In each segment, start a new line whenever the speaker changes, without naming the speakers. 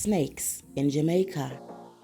Snakes in Jamaica.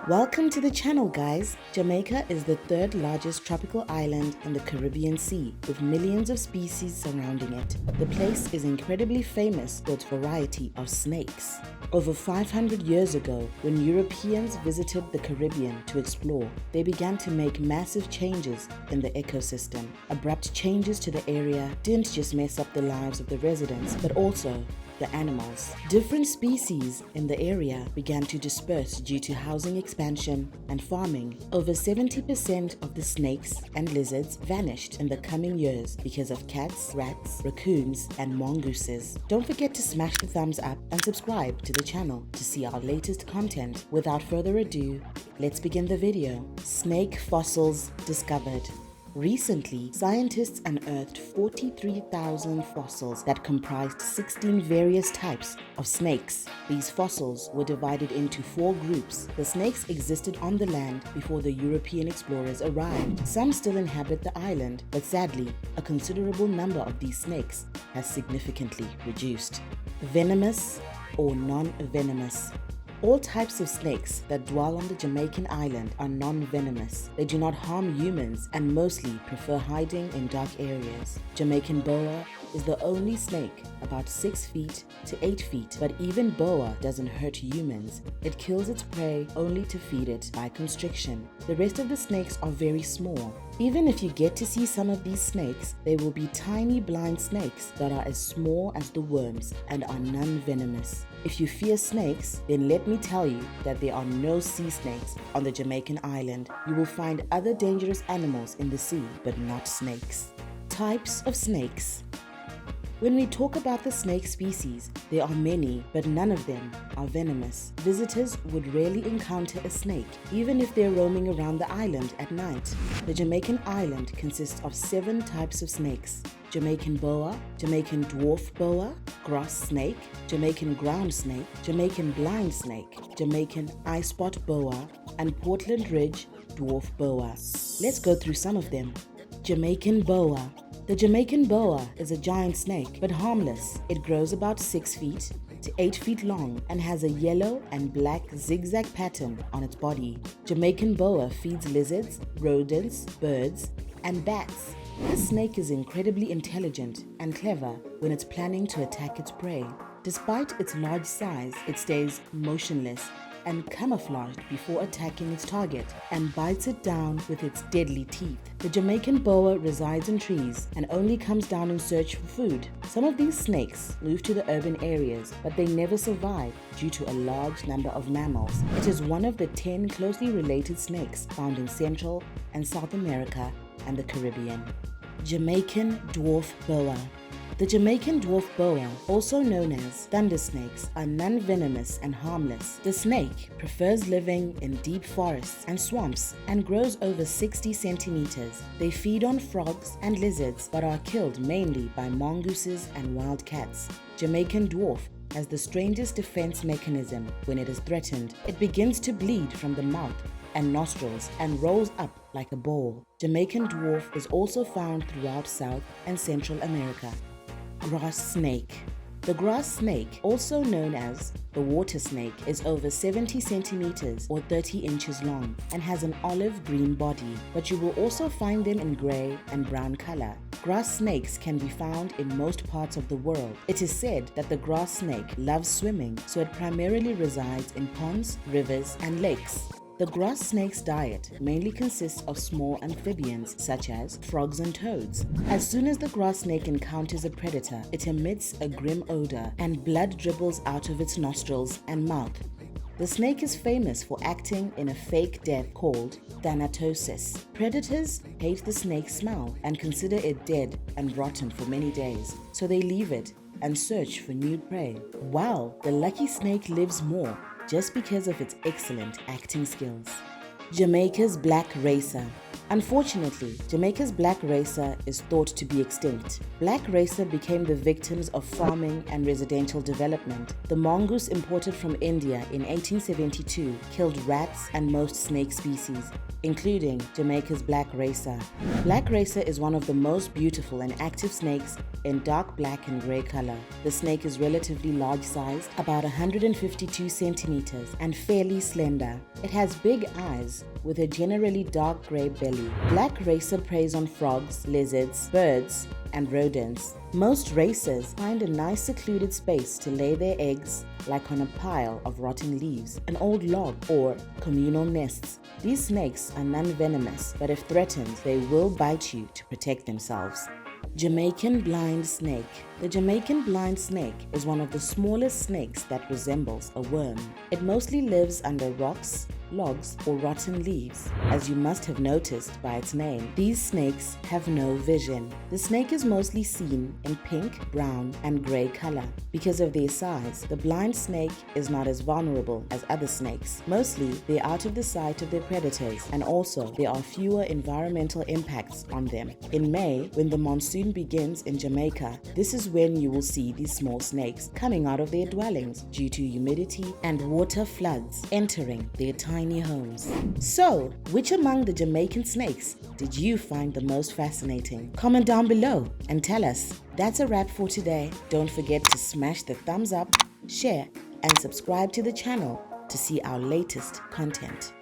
Welcome to the channel, guys. Jamaica is the third largest tropical island in the Caribbean Sea, with millions of species surrounding it. The place is incredibly famous for its variety of snakes. Over 500 years ago, when Europeans visited the Caribbean to explore, they began to make massive changes in the ecosystem. Abrupt changes to the area didn't just mess up the lives of the residents, but also the animals. Different species in the area began to disperse due to housing expansion and farming. Over 70% of the snakes and lizards vanished in the coming years because of cats, rats, raccoons, and mongooses. Don't forget to smash the thumbs up and subscribe to the channel to see our latest content. Without further ado, let's begin the video. Snake fossils discovered. Recently, scientists unearthed 43,000 fossils that comprised 16 various types of snakes. These fossils were divided into 4 groups. The snakes existed on the land before the European explorers arrived. Some still inhabit the island, but sadly, a considerable number of these snakes has significantly reduced. Venomous or non-venomous. All types of snakes that dwell on the Jamaican island are non-venomous. They do not harm humans and mostly prefer hiding in dark areas. Jamaican boa is the only snake about 6 feet to 8 feet, but even boa doesn't hurt humans. It kills its prey only to feed it by constriction. The rest of the snakes are very small. Even if you get to see some of these snakes, they will be tiny blind snakes that are as small as the worms and are non-venomous. If you fear snakes, then let me tell you that there are no sea snakes on the Jamaican island. You will find other dangerous animals in the sea, but not snakes. Types of snakes. When we talk about the snake species, there are many, but none of them are venomous. Visitors would rarely encounter a snake, even if they're roaming around the island at night. The Jamaican island consists of 7 types of snakes: Jamaican boa, Jamaican dwarf boa, grass snake, Jamaican ground snake, Jamaican blind snake, Jamaican eye spot boa, and Portland Ridge dwarf boa. Let's go through some of them. Jamaican boa. The Jamaican boa is a giant snake, but harmless. It grows about 6 feet to 8 feet long and has a yellow and black zigzag pattern on its body. Jamaican boa feeds lizards, rodents, birds, and bats. This snake is incredibly intelligent and clever when it's planning to attack its prey. Despite its large size, it stays motionless and camouflaged before attacking its target and bites it down with its deadly teeth. The Jamaican boa resides in trees and only comes down in search for food. Some of these snakes move to the urban areas, but they never survive due to a large number of mammals. It is one of the 10 closely related snakes found in Central and South America and the Caribbean. Jamaican dwarf boa. The Jamaican dwarf boa, also known as thunder snakes, are non-venomous and harmless. The snake prefers living in deep forests and swamps and grows over 60 centimeters. They feed on frogs and lizards, but are killed mainly by mongooses and wild cats. Jamaican dwarf has the strangest defense mechanism. When it is threatened, it begins to bleed from the mouth and nostrils and rolls up like a ball. Jamaican dwarf is also found throughout South and Central America. Grass snake. The grass snake, also known as the water snake, is over 70 centimeters or 30 inches long and has an olive green body, but you will also find them in gray and brown color. Grass snakes can be found in most parts of the world. It is said that the grass snake loves swimming, so it primarily resides in ponds, rivers, and lakes. The grass snake's diet mainly consists of small amphibians such as frogs and toads. As soon as the grass snake encounters a predator, it emits a grim odor and blood dribbles out of its nostrils and mouth. The snake is famous for acting in a fake death called thanatosis. Predators hate the snake's smell and consider it dead and rotten for many days, so they leave it and search for new prey. Wow, the lucky snake lives more just because of its excellent acting skills. Jamaica's black racer. Unfortunately, Jamaica's black racer is thought to be extinct. Black racer became the victims of farming and residential development. The mongoose imported from India in 1872 killed rats and most snake species, including Jamaica's black racer. Black racer is one of the most beautiful and active snakes in dark black and gray color. The snake is relatively large sized, about 152 centimeters, and fairly slender. It has big eyes with a generally dark gray belly. Black racer preys on frogs, lizards, birds, and rodents. Most racers find a nice secluded space to lay their eggs, like on a pile of rotten leaves, an old log, or communal nests. These snakes are non-venomous, but if threatened, they will bite you to protect themselves. Jamaican blind snake. The Jamaican blind snake is one of the smallest snakes that resembles a worm. It mostly lives under rocks, logs, or rotten leaves. As you must have noticed by its name, these snakes have no vision. The snake is mostly seen in pink, brown, and gray color. Because of their size, the blind snake is not as vulnerable as other snakes. Mostly, they're out of the sight of their predators, and also there are fewer environmental impacts on them. In May, when the monsoon begins in Jamaica, this is when you will see these small snakes coming out of their dwellings due to humidity and water floods entering their tiny homes. So, which among the Jamaican snakes did you find the most fascinating? Comment down below and tell us. That's a wrap for today. Don't forget to smash the thumbs up, share, and subscribe to the channel to see our latest content.